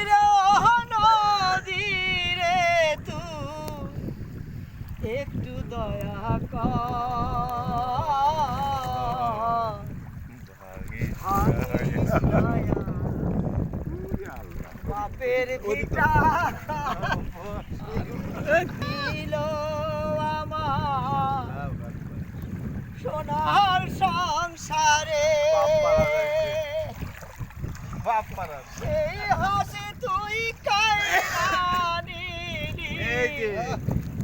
রে ও নদী রে তুই একটু দয়া কর ভাঙিস দয়া বাপের ভিটা দিল আমার সোনার সংসারে সেই হাসি তুই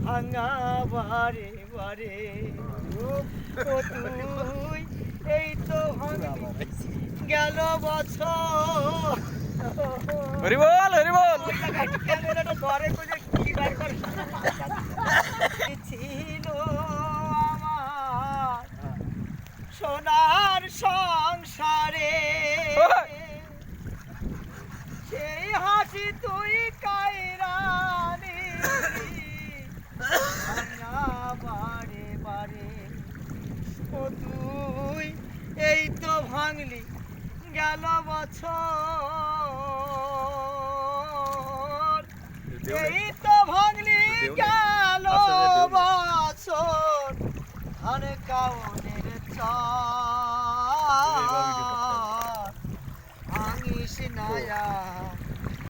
ভাঙা বারে বারে ও তুই এই তো ভাঙলি গেল বছর হরি বল হরি বল ক্যামেরাটা ধরে খুঁজে কি বার করে ছিল আমার সোনার সংসারে সেই হাসি তুই কায়রানি বারে বারে ও তুই এই তো ভাঙলি গেল বছর এই তো ভাঙলি গেল বছর ধান কাউনের চার ভাঙিস নায়া